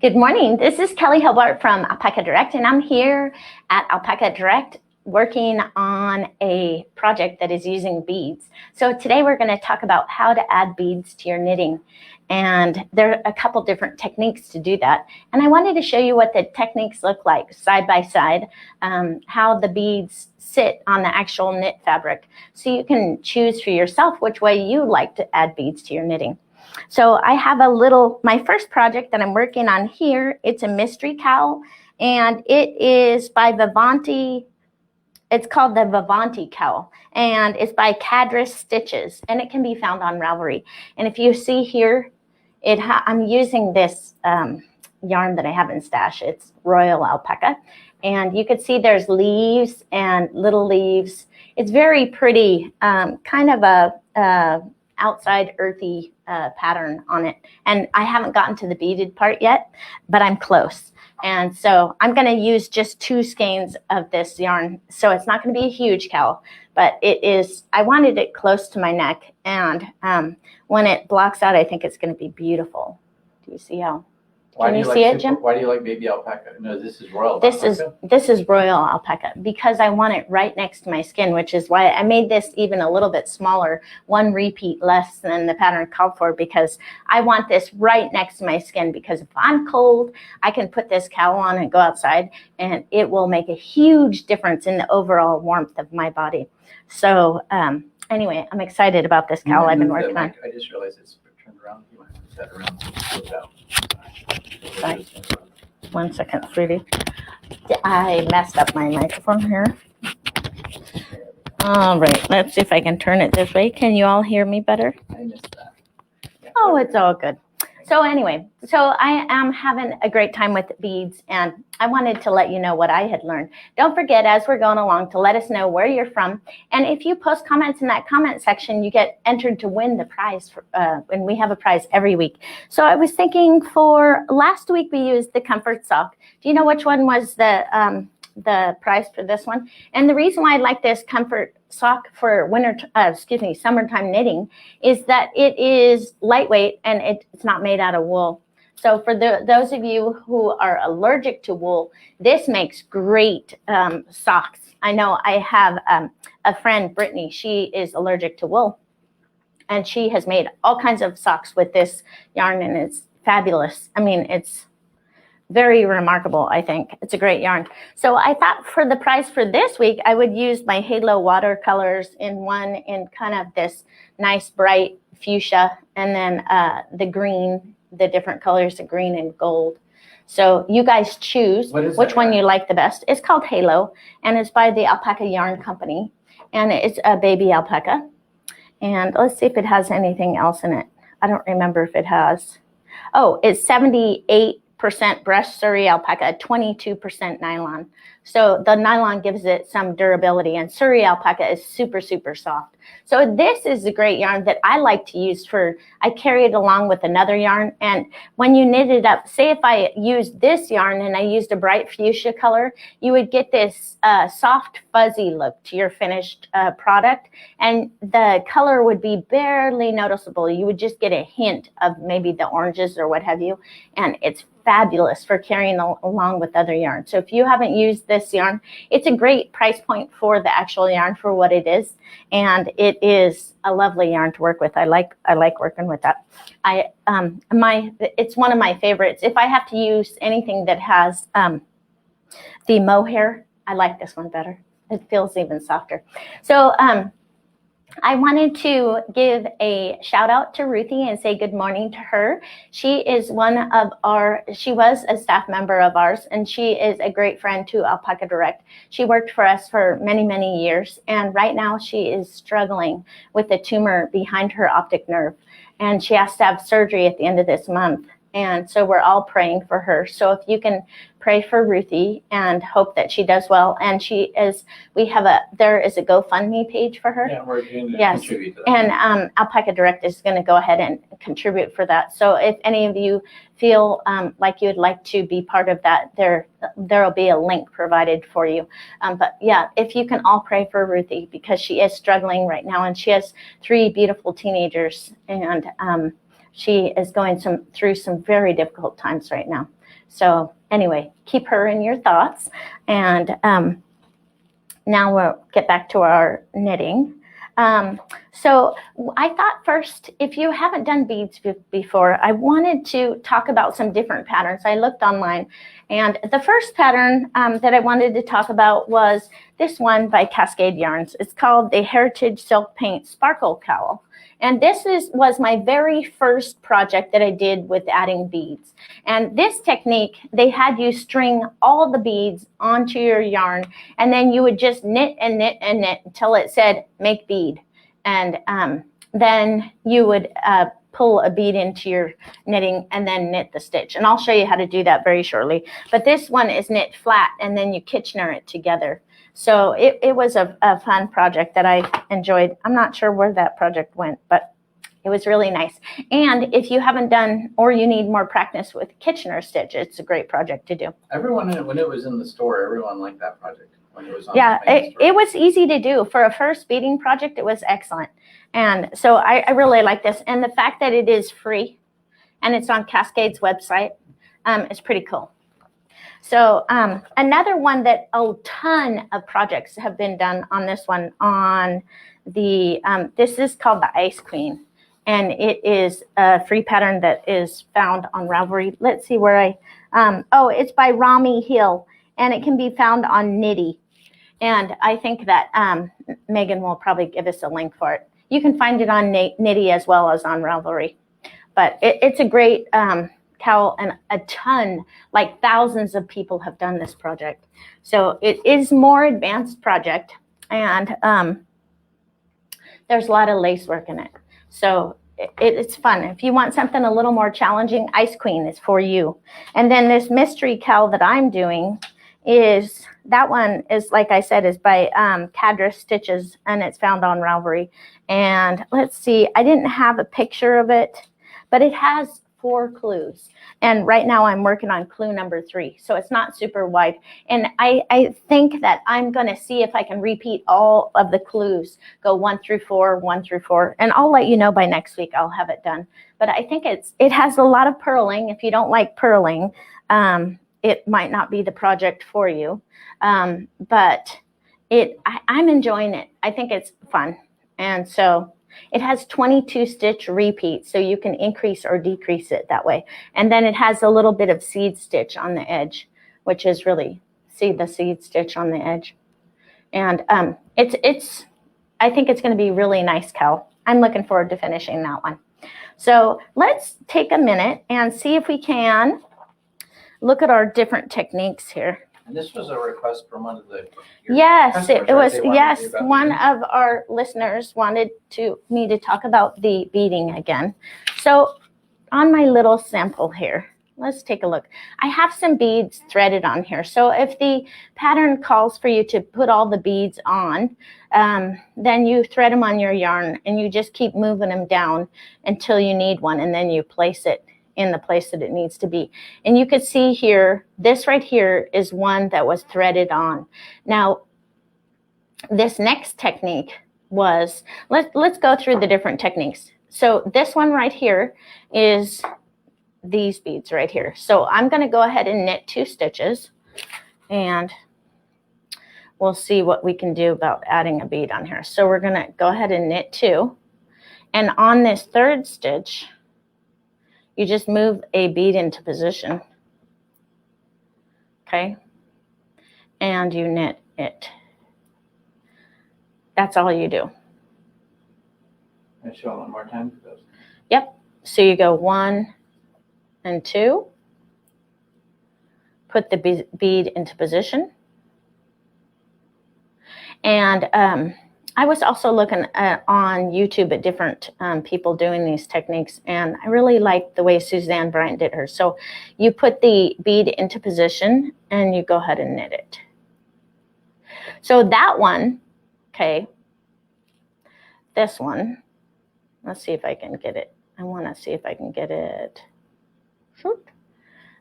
Good morning. This is Kelley from Alpaca Direct, and I'm here at Alpaca Direct working on a project that is using beads. So today we're going to talk about how to add beads to your knitting. And there are a couple different techniques to do that. And I wanted to show you what the techniques look like side by side, how the beads sit on the actual knit fabric. So you can choose for yourself which way you like to add beads to your knitting. So I have my first project that I'm working on here. It's a mystery cowl, and it is by Vivanti. It's called the Vivanti cowl, and it's by Cadris Stitches, and it can be found on Ravelry. And if you see here, I'm using this yarn that I have in stash. It's Royal Alpaca, and you can see there's leaves and little leaves. It's very pretty, kind of a outside earthy pattern on it, and I haven't gotten to the beaded part yet, but I'm close. And so I'm going to use just 2 skeins of this yarn, so it's not going to be a huge cowl, but I wanted it close to my neck, and when it blocks out, I think it's going to be beautiful. Do you see how? Can you see it, Jim? Why do you like baby alpaca? No, this is Royal Alpaca. This is Royal Alpaca because I want it right next to my skin, which is why I made this even a little bit smaller, 1 repeat less than the pattern called for, because I want this right next to my skin, because if I'm cold, I can put this cowl on and go outside, and it will make a huge difference in the overall warmth of my body. So anyway, I'm excited about this cowl I've been working on. I just realized it's turned around. You want to move that around so it goes out. Sorry. 1 second, sweetie. I messed up my microphone here. All right, let's see if I can turn it this way. Can you all hear me better? I missed that. Yeah. Oh, it's all good. So anyway, I am having a great time with beads, and I wanted to let you know what I had learned. Don't forget, as we're going along, to let us know where you're from. And if you post comments in that comment section, you get entered to win the prize, and we have a prize every week. So I was thinking, for last week, we used the comfort sock. Do you know which one was the prize for this one? And the reason why I like this comfort sock for summertime knitting is that it is lightweight and it's not made out of wool. So for those of you who are allergic to wool, this makes great socks. I know I have a friend, Brittany. She is allergic to wool, and she has made all kinds of socks with this yarn, and it's fabulous. I mean, it's very remarkable, I think. It's a great yarn. So I thought for the prize for this week, I would use my Halo watercolors in kind of this nice bright fuchsia, and then the green, the different colors of green and gold. So you guys choose which one you like the best. It's called Halo, and it's by the Alpaca Yarn Company, and it's a baby alpaca. And let's see if it has anything else in it. I don't remember if it has. Oh, it's 78% brushed Surrey alpaca, 22% nylon. So the nylon gives it some durability, and Surrey alpaca is super, super soft. So this is a great yarn that I like to use I carry it along with another yarn, and when you knit it up, say if I used this yarn and I used a bright fuchsia color, you would get this soft, fuzzy look to your finished product, and the color would be barely noticeable. You would just get a hint of maybe the oranges or what have you, and it's fabulous for carrying along with other yarn. So if you haven't used this yarn, it's a great price point for the actual yarn for what it is, and it is a lovely yarn to work with. I like working with that. It's one of my favorites. If I have to use anything that has the mohair, I like this one better. It feels even softer. So I wanted to give a shout out to Ruthie and say good morning to her. She is she was a staff member of ours, and she is a great friend to Alpaca Direct. She worked for us for many, many years, and right now she is struggling with a tumor behind her optic nerve, and she has to have surgery at the end of this month. And so we're all praying for her. So if you can pray for Ruthie and hope that she does well. And there is a GoFundMe page for her. Yeah, we're going to contribute to that. And Alpaca Direct is going to go ahead and contribute for that. So if any of you feel like you would like to be part of that, there will be a link provided for you. But yeah, if you can all pray for Ruthie, because she is struggling right now, and she has 3 beautiful teenagers, and she is going through some very difficult times right now. So anyway, keep her in your thoughts. And now we'll get back to our knitting. So I thought first, if you haven't done beads before, I wanted to talk about some different patterns. I looked online, and the first pattern that I wanted to talk about was this one by Cascade Yarns. It's called the Heritage Silk Paint Sparkle Cowl. And this was my very first project that I did with adding beads. And this technique, they had you string all the beads onto your yarn, and then you would just knit and knit and knit until it said make bead. And then you would pull a bead into your knitting and then knit the stitch. And I'll show you how to do that very shortly. But this one is knit flat, and then you Kitchener it together. So it was a fun project that I enjoyed. I'm not sure where that project went, but it was really nice. And if you haven't done, or you need more practice with Kitchener stitch, it's a great project to do. Everyone, when it was in the store, everyone liked that project. When it was on Yeah, the store. it was easy to do. For a first beading project, it was excellent. And so I really like this. And the fact that it is free and it's on Cascade's website is pretty cool. So another one that a ton of projects have been done on this one, on the, this is called the Ice Queen. And it is a free pattern that is found on Ravelry. Let's see where oh, it's by Rami Hill, and it can be found on Knitty. And I think that Megan will probably give us a link for it. You can find it on Knitty as well as on Ravelry. But it's a great cowl, and a ton, like thousands of people have done this project. So it is more advanced project, and there's a lot of lace work in it. So it's fun. If you want something a little more challenging, Ice Queen is for you. And then this mystery cowl that I'm doing is, that one is, like I said, is by Cadra Stitches, and it's found on Ravelry. And let's see, I didn't have a picture of it, but it has 4 clues. And right now I'm working on clue number 3. So it's not super wide. And I think that I'm going to see if I can repeat all of the clues, go 1 through 4, 1 through 4. And I'll let you know by next week. I'll have it done. But I think it has a lot of purling. If you don't like purling, it might not be the project for you. But I'm enjoying it. I think it's fun. And so it has 22 stitch repeats, so you can increase or decrease it that way. And then it has a little bit of seed stitch on the edge, which is really, see the seed stitch on the edge. And I think it's going to be really nice cowl. I'm looking forward to finishing that one. So let's take a minute and see if we can look at our different techniques here. And this was a request from one of the Yes, it was. They wanted Yes, to do about one beading. of our listeners wanted me to talk about the beading again. So on my little sample here, let's take a look. I have some beads threaded on here. So if the pattern calls for you to put all the beads on, then you thread them on your yarn, and you just keep moving them down until you need one, and then you place it in the place that it needs to be. And you can see here, this right here is one that was threaded on. Now, this next technique was, let's go through the different techniques. So this one right here is these beads right here. So I'm going to go ahead and knit 2 stitches, and we'll see what we can do about adding a bead on here. So we're going to go ahead and knit 2, and on this 3rd stitch, you just move a bead into position, okay? And you knit it. That's all you do. Can I show it one more time? Yep. So you go 1 and 2, put the bead into position. And I was also looking on YouTube at different people doing these techniques, and I really liked the way Suzanne Bryant did hers. So you put the bead into position, and you go ahead and knit it. So that one, okay, this one, let's see if I can get it. I want to see if I can get it. Shoot.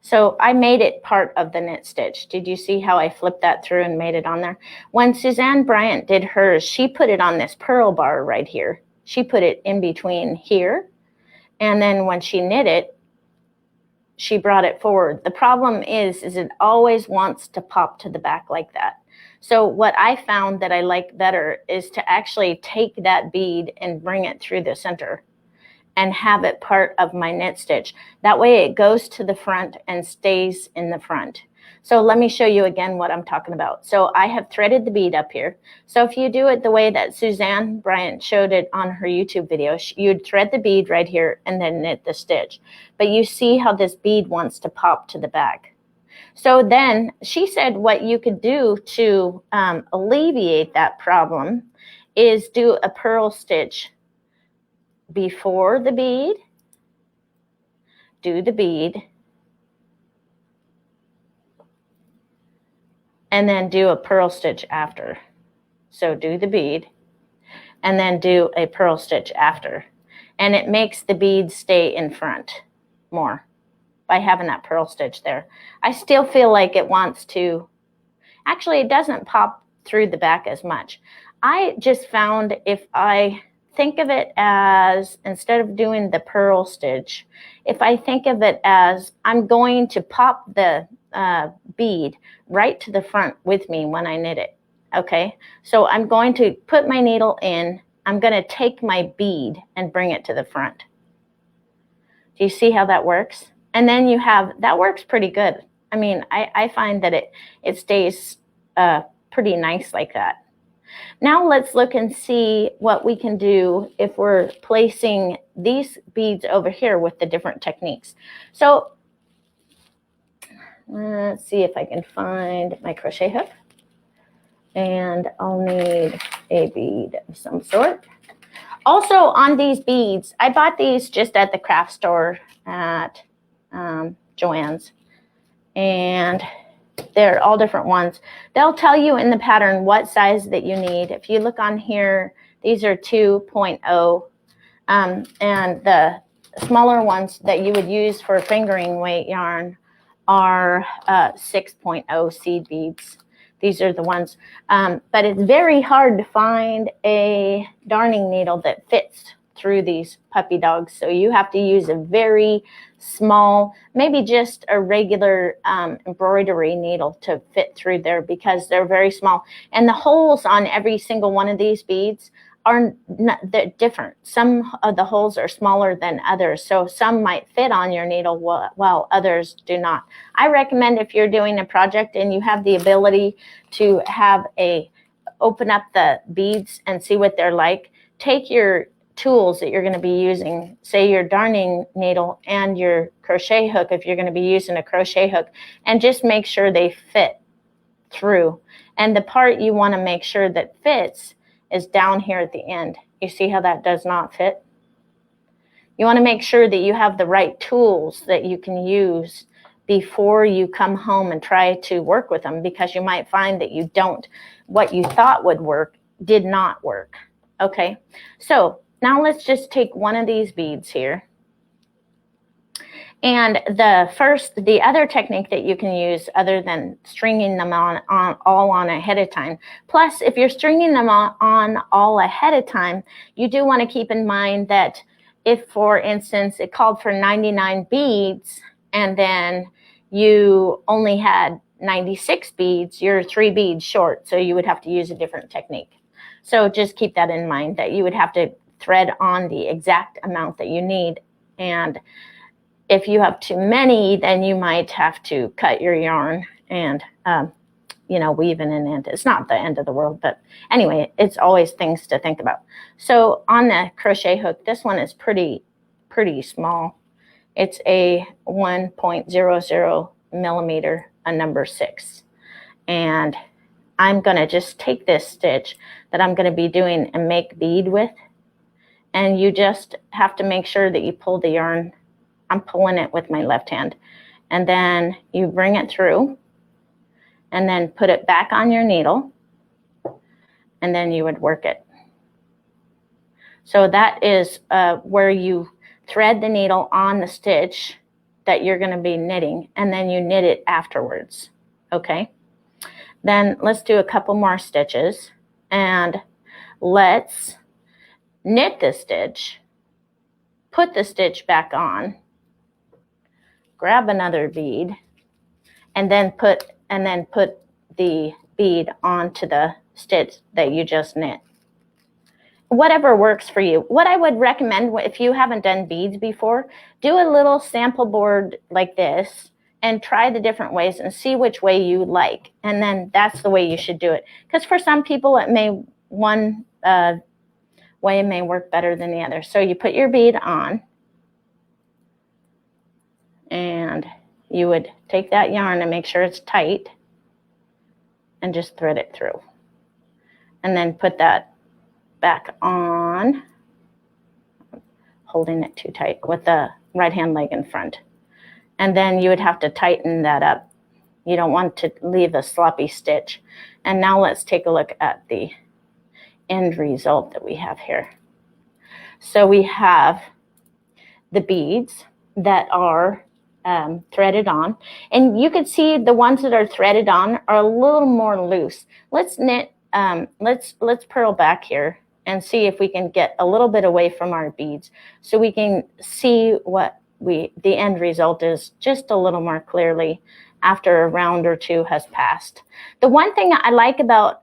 So I made it part of the knit stitch. Did you see how I flipped that through and made it on there? When Suzanne Bryant did hers, she put it on this purl bar right here. She put it in between here. And then when she knit it, she brought it forward. The problem is it always wants to pop to the back like that. So what I found that I like better is to actually take that bead and bring it through the center and have it part of my knit stitch. That way it goes to the front and stays in the front. So let me show you again what I'm talking about. So I have threaded the bead up here. So if you do it the way that Suzanne Bryant showed it on her YouTube video, you'd thread the bead right here and then knit the stitch. But you see how this bead wants to pop to the back. So then she said what you could do to alleviate that problem is do a purl stitch before the bead, do the bead, and then do a purl stitch after. So do the bead and then do a purl stitch after. And it makes the bead stay in front more by having that purl stitch there. I still feel like it wants to, actually it doesn't pop through the back as much. I just found if I think of it as, instead of doing the purl stitch, if I think of it as I'm going to pop the bead right to the front with me when I knit it, okay? So I'm going to put my needle in, I'm going to take my bead and bring it to the front. Do you see how that works? And then you have, that works pretty good. I mean, I find that it stays pretty nice like that. Now let's look and see what we can do if we're placing these beads over here with the different techniques. So let's see if I can find my crochet hook. And I'll need a bead of some sort. Also on these beads, I bought these just at the craft store at Joann's. And they're all different ones. They'll tell you in the pattern what size that you need. If you look on here, these are 2.0. And the smaller ones that you would use for fingering weight yarn are 6.0 seed beads. These are the ones. But it's very hard to find a darning needle that fits through these puppy dogs. So you have to use a very small, maybe just a regular embroidery needle to fit through there because they're very small. And the holes on every single one of these beads are they're different. Some of the holes are smaller than others. So some might fit on your needle while others do not. I recommend if you're doing a project and you have the ability to have open up the beads and see what they're like, take your tools that you're going to be using, say your darning needle and your crochet hook if you're going to be using a crochet hook, and just make sure they fit through. And the part you want to make sure that fits is down here at the end. You see how that does not fit? You want to make sure that you have the right tools that you can use before you come home and try to work with them, because you might find that you don't, what you thought would work did not work. Okay, so now let's just take one of these beads here. And the other technique that you can use other than stringing them all on ahead of time. Plus, if you're stringing them on all ahead of time, you do want to keep in mind that if, for instance, it called for 99 beads and then you only had 96 beads, you're 3 beads short. So you would have to use a different technique. So just keep that in mind, that you would have to thread on the exact amount that you need. And if you have too many, then you might have to cut your yarn and, weave in an end. It's not the end of the world, but anyway, it's always things to think about. So on the crochet hook, this one is pretty small. It's a 1.00 millimeter, a number 6. And I'm going to just take this stitch that I'm going to be doing a make bead with. And you just have to make sure that you pull the yarn. I'm pulling it with my left hand. And then you bring it through and then put it back on your needle. And then you would work it. So that is where you thread the needle on the stitch that you're going to be knitting. And then you knit it afterwards. Okay. Then let's do a couple more stitches. And let's knit the stitch, put the stitch back on, grab another bead and then put the bead onto the stitch that you just knit. Whatever works for you. What I would recommend, if you haven't done beads before, do a little sample board like this and try the different ways and see which way you like. And then that's the way you should do it. Because for some people, one way may work better than the other. So you put your bead on, and you would take that yarn and make sure it's tight and just thread it through. And then put that back on, holding it too tight with the right hand leg in front. And then you would have to tighten that up. You don't want to leave a sloppy stitch. And now let's take a look at the end result that we have here. So we have the beads that are threaded on, and you can see the ones that are threaded on are a little more loose. Let's knit, let's purl back here and see if we can get a little bit away from our beads so we can see what the end result is just a little more clearly after a round or two has passed. The one thing I like about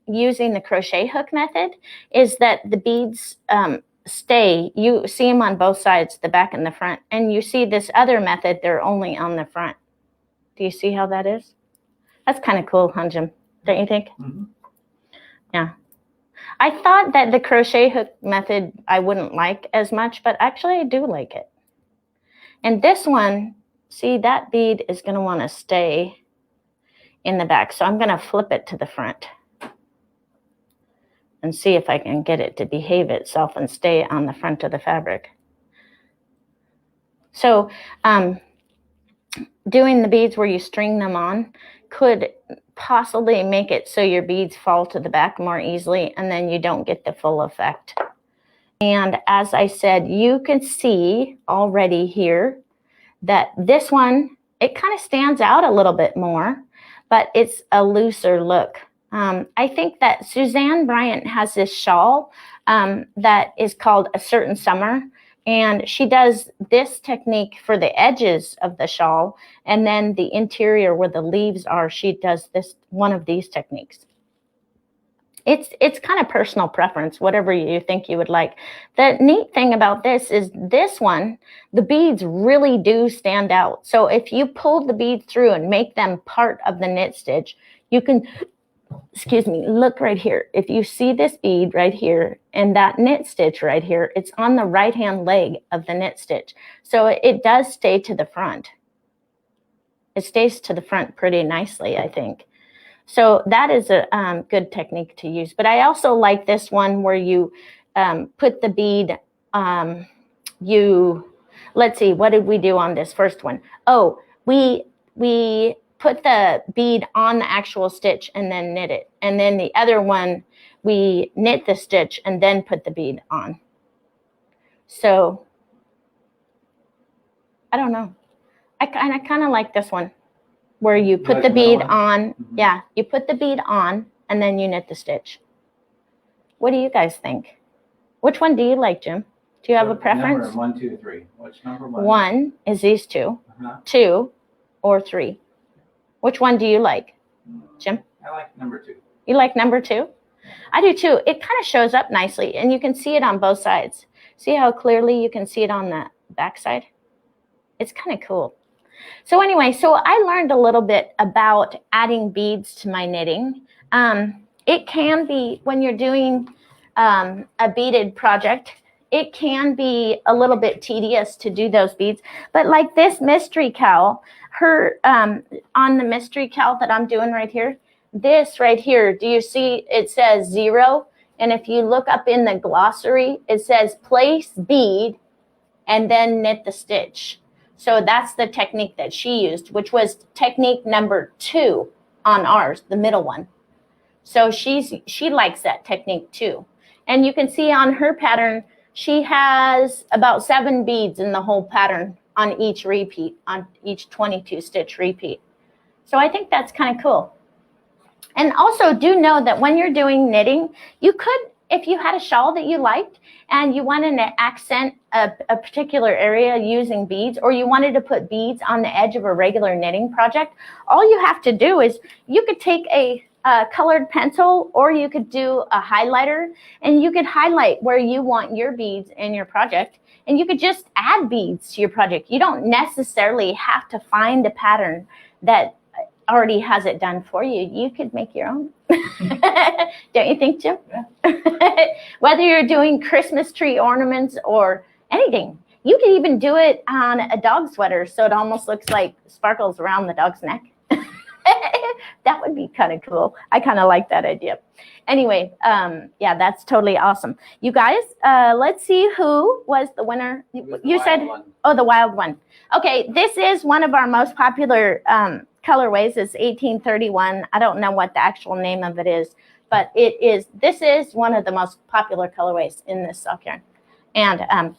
using the crochet hook method is that the beads stay. You see them on both sides, the back and the front, and you see this other method, they're only on the front. Do you see how that is? That's kind of cool, huh, Jim? Don't you think? Mm-hmm. Yeah. I thought that the crochet hook method I wouldn't like as much, but actually I do like it. And this one, see, that bead is going to want to stay in the back. So I'm going to flip it to the front and see if I can get it to behave itself and stay on the front of the fabric. So doing the beads where you string them on could possibly make it so your beads fall to the back more easily, and then you don't get the full effect. And as I said, you can see already here that this one, it kind of stands out a little bit more, but it's a looser look. I think that Suzanne Bryant has this shawl that is called A Certain Summer, and she does this technique for the edges of the shawl, and then the interior where the leaves are, she does one of these techniques. It's kind of personal preference, whatever you think you would like. The neat thing about this is this one, the beads really do stand out. So if you pull the beads through and make them part of the knit stitch, you can, excuse me, look right here. If you see this bead right here and that knit stitch right here, it's on the right-hand leg of the knit stitch. So it does stay to the front. It stays to the front pretty nicely, I think. So that is a good technique to use. But I also like this one where you put the bead, let's see, what did we do on this first one? Oh, we put the bead on the actual stitch and then knit it. And then the other one, we knit the stitch and then put the bead on. So, I don't know. I kind of like this one, where you put the bead on. Mm-hmm. Yeah, you put the bead on and then you knit the stitch. What do you guys think? Which one do you like, Jim? Do you have a preference? Number 1, 2, 3. Which number one? 1 is these two. 2 or 3. Which one do you like, Jim? I like number 2. You like number 2? I do too. It kind of shows up nicely, and you can see it on both sides. See how clearly you can see it on the back side? It's kind of cool. So anyway, so I learned a little bit about adding beads to my knitting. It can be, when you're doing a beaded project, it can be a little bit tedious to do those beads. But like this mystery cowl, on the mystery cowl that I'm doing right here, this right here, do you see it says 0? And if you look up in the glossary, it says place bead and then knit the stitch. So that's the technique that she used, which was technique number 2 on ours, the middle one. So she likes that technique too. And you can see on her pattern, she has about 7 beads in the whole pattern on each repeat, on each 22 stitch repeat. So I think that's kind of cool. And also do know that when you're doing knitting, you could if you had a shawl that you liked and you wanted to accent a particular area using beads, or you wanted to put beads on the edge of a regular knitting project, all you have to do is you could take a colored pencil, or you could do a highlighter, and you could highlight where you want your beads in your project, and you could just add beads to your project. You don't necessarily have to find a pattern that already has it done for you. You could make your own. Don't you think, Jim? Yeah. Whether you're doing Christmas tree ornaments or anything, you could even do it on a dog sweater so it almost looks like sparkles around the dog's neck. That would be kind of cool. I kind of like that idea. Anyway, yeah, that's totally awesome. You guys, let's see who was the winner. You said, oh, the wild one. Okay, this is one of our most popular colorways. It's 1831. I don't know what the actual name of it is, but this is one of the most popular colorways in this sock yarn. And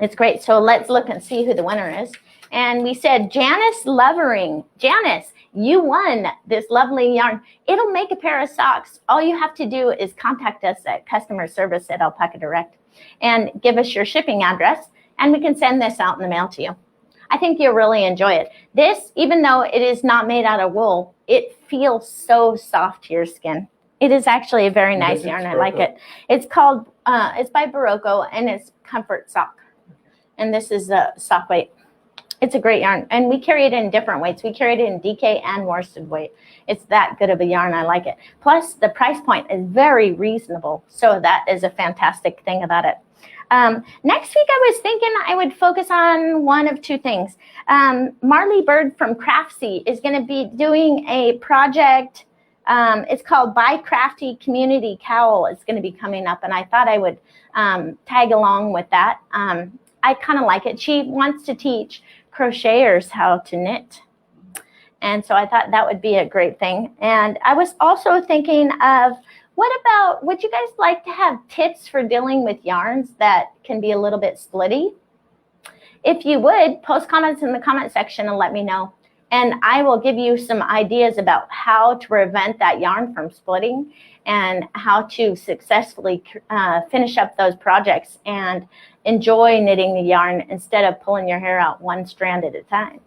it's great. So let's look and see who the winner is. And we said Janice Lovering. Janice, you won this lovely yarn. It'll make a pair of socks. All you have to do is contact us at customer service at Alpaca Direct and give us your shipping address, and we can send this out in the mail to you. I think you'll really enjoy it. This, even though it is not made out of wool, it feels so soft to your skin. It is actually a very nice yarn. I like it. It's called, it's by Barocco, and it's Comfort Sock. And this is a sock weight. It's a great yarn, and we carry it in different weights. We carry it in DK and worsted weight. It's that good of a yarn. I like it. Plus, the price point is very reasonable, so that is a fantastic thing about it. Next week, I was thinking I would focus on one of two things. Marley Bird from Craftsy is going to be doing a project. It's called Buy Crafty Community Cowl. It's going to be coming up, and I thought I would tag along with that. I kind of like it. She wants to teach crocheters how to knit. And so I thought that would be a great thing. And I was also thinking of, would you guys like to have tips for dealing with yarns that can be a little bit splitty? If you would, post comments in the comment section and let me know. And I will give you some ideas about how to prevent that yarn from splitting and how to successfully finish up those projects and enjoy knitting the yarn instead of pulling your hair out one strand at a time.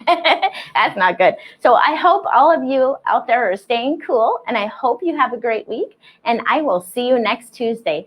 That's not good. So I hope all of you out there are staying cool, and I hope you have a great week, and I will see you next Tuesday.